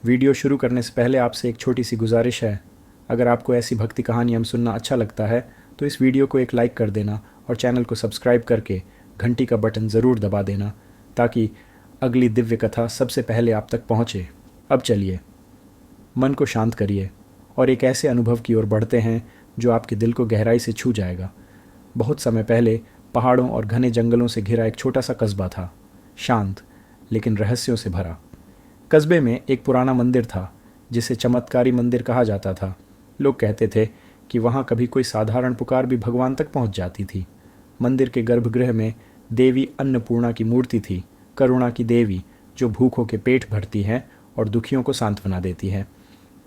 Video शुरू करने से पहले आपसे एक छोटी सी गुजारिश है। अगर आपको ऐसी भक्ति कहानियाँ सुनना अच्छा लगता है तो इस वीडियो को एक लाइक कर देना और चैनल को सब्सक्राइब करके घंटी का बटन ज़रूर दबा देना, ताकि अगली दिव्य कथा सबसे पहले आप तक पहुँचे। अब चलिए, मन को शांत करिए और एक ऐसे अनुभव की ओर बढ़ते हैं जो आपके दिल को गहराई से छू जाएगा। बहुत समय पहले पहाड़ों और घने जंगलों से घिरा एक छोटा सा कस्बा था, शांत लेकिन रहस्यों से भरा। कस्बे में एक पुराना मंदिर था जिसे चमत्कारी मंदिर कहा जाता था। लोग कहते थे कि वहाँ कभी कोई साधारण पुकार भी भगवान तक पहुँच जाती थी। मंदिर के गर्भगृह में देवी अन्नपूर्णा की मूर्ति थी, करुणा की देवी जो भूखों के पेट भरती है और दुखियों को सांत्वना देती है।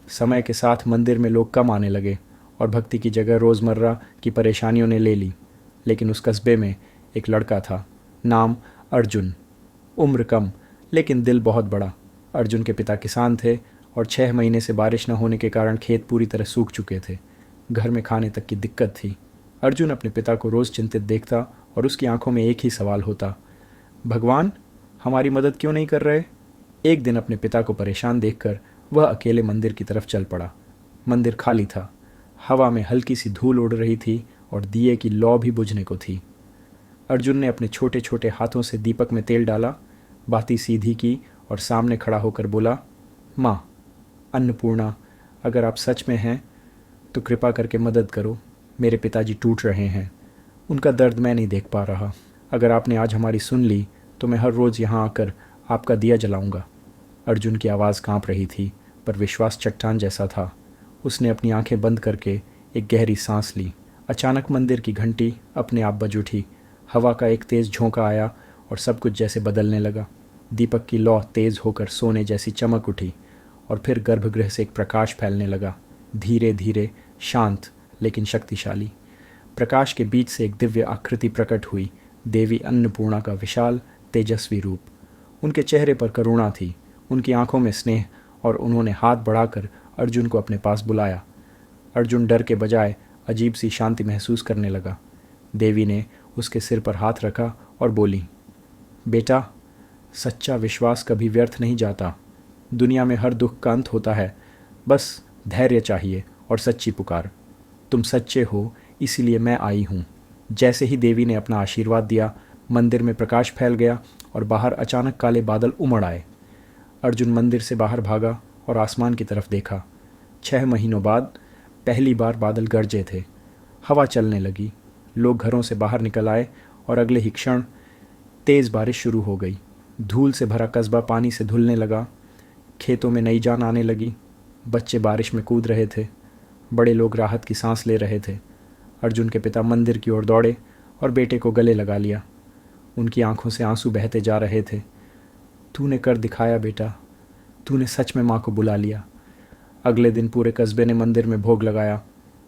समय के साथ मंदिर में लोग कम आने लगे और भक्ति की जगह रोज़मर्रा की परेशानियों ने ले ली। लेकिन उस कस्बे में एक लड़का था, नाम अर्जुन। उम्र कम लेकिन दिल बहुत बड़ा। अर्जुन के पिता किसान थे और 6 महीने से बारिश न होने के कारण खेत पूरी तरह सूख चुके थे। घर में खाने तक की दिक्कत थी। अर्जुन अपने पिता को रोज़ चिंतित देखता और उसकी आंखों में एक ही सवाल होता, भगवान हमारी मदद क्यों नहीं कर रहे। एक दिन अपने पिता को परेशान देखकर वह अकेले मंदिर की तरफ चल पड़ा। मंदिर खाली था, हवा में हल्की सी धूल उड़ रही थी और दिए की लौ भी बुझने को थी। अर्जुन ने अपने छोटे छोटे हाथों से दीपक में तेल डाला, बाती सीधी की और सामने खड़ा होकर बोला, माँ अन्नपूर्णा, अगर आप सच में हैं तो कृपा करके मदद करो। मेरे पिताजी टूट रहे हैं, उनका दर्द मैं नहीं देख पा रहा। अगर आपने आज हमारी सुन ली तो मैं हर रोज़ यहाँ आकर आपका दिया जलाऊंगा। अर्जुन की आवाज़ कांप रही थी पर विश्वास चट्टान जैसा था। उसने अपनी आंखें बंद करके एक गहरी सांस ली। अचानक मंदिर की घंटी अपने आप बज उठी। हवा का एक तेज़ झोंका आया और सब कुछ जैसे बदलने लगा। दीपक की लौ तेज़ होकर सोने जैसी चमक उठी और फिर गर्भगृह से एक प्रकाश फैलने लगा, धीरे धीरे, शांत लेकिन शक्तिशाली। प्रकाश के बीच से एक दिव्य आकृति प्रकट हुई, देवी अन्नपूर्णा का विशाल तेजस्वी रूप। उनके चेहरे पर करुणा थी, उनकी आंखों में स्नेह, और उन्होंने हाथ बढ़ाकर अर्जुन को अपने पास बुलाया। अर्जुन डर के बजाय अजीब सी शांति महसूस करने लगा। देवी ने उसके सिर पर हाथ रखा और बोली, बेटा, सच्चा विश्वास कभी व्यर्थ नहीं जाता। दुनिया में हर दुख का अंत होता है, बस धैर्य चाहिए और सच्ची पुकार। तुम सच्चे हो, इसीलिए मैं आई हूँ। जैसे ही देवी ने अपना आशीर्वाद दिया, मंदिर में प्रकाश फैल गया और बाहर अचानक काले बादल उमड़ आए। अर्जुन मंदिर से बाहर भागा और आसमान की तरफ देखा। 6 महीनों बाद पहली बार बादल गरजे थे। हवा चलने लगी, लोग घरों से बाहर निकल आए और अगले ही क्षण तेज़ बारिश शुरू हो गई। धूल से भरा कस्बा पानी से धुलने लगा, खेतों में नई जान आने लगी। बच्चे बारिश में कूद रहे थे, बड़े लोग राहत की सांस ले रहे थे। अर्जुन के पिता मंदिर की ओर दौड़े और बेटे को गले लगा लिया। उनकी आंखों से आंसू बहते जा रहे थे। तूने कर दिखाया बेटा, तूने सच में माँ को बुला लिया। अगले दिन पूरे कस्बे ने मंदिर में भोग लगाया।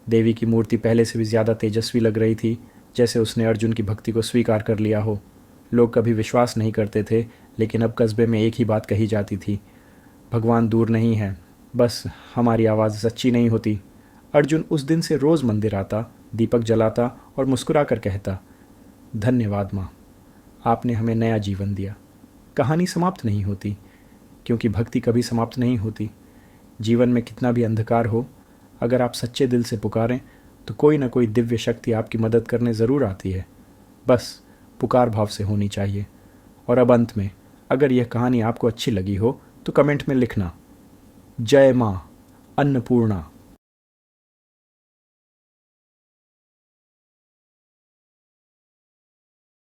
देवी की मूर्ति पहले से भी ज़्यादा तेजस्वी लग रही थी, जैसे उसने अर्जुन की भक्ति को स्वीकार कर लिया हो। लोग कभी विश्वास नहीं करते थे, लेकिन अब कस्बे में एक ही बात कही जाती थी, भगवान दूर नहीं है, बस हमारी आवाज़ सच्ची नहीं होती। अर्जुन उस दिन से रोज़ मंदिर आता, दीपक जलाता और मुस्कुरा कर कहता, धन्यवाद माँ, आपने हमें नया जीवन दिया। कहानी समाप्त नहीं होती, क्योंकि भक्ति कभी समाप्त नहीं होती। जीवन में कितना भी अंधकार हो, अगर आप सच्चे दिल से पुकारें तो कोई ना कोई दिव्य शक्ति आपकी मदद करने ज़रूर आती है। बस पुकार भाव से होनी चाहिए। और अब अंत में, अगर यह कहानी आपको अच्छी लगी हो तो कमेंट में लिखना, जय माँ अन्नपूर्णा।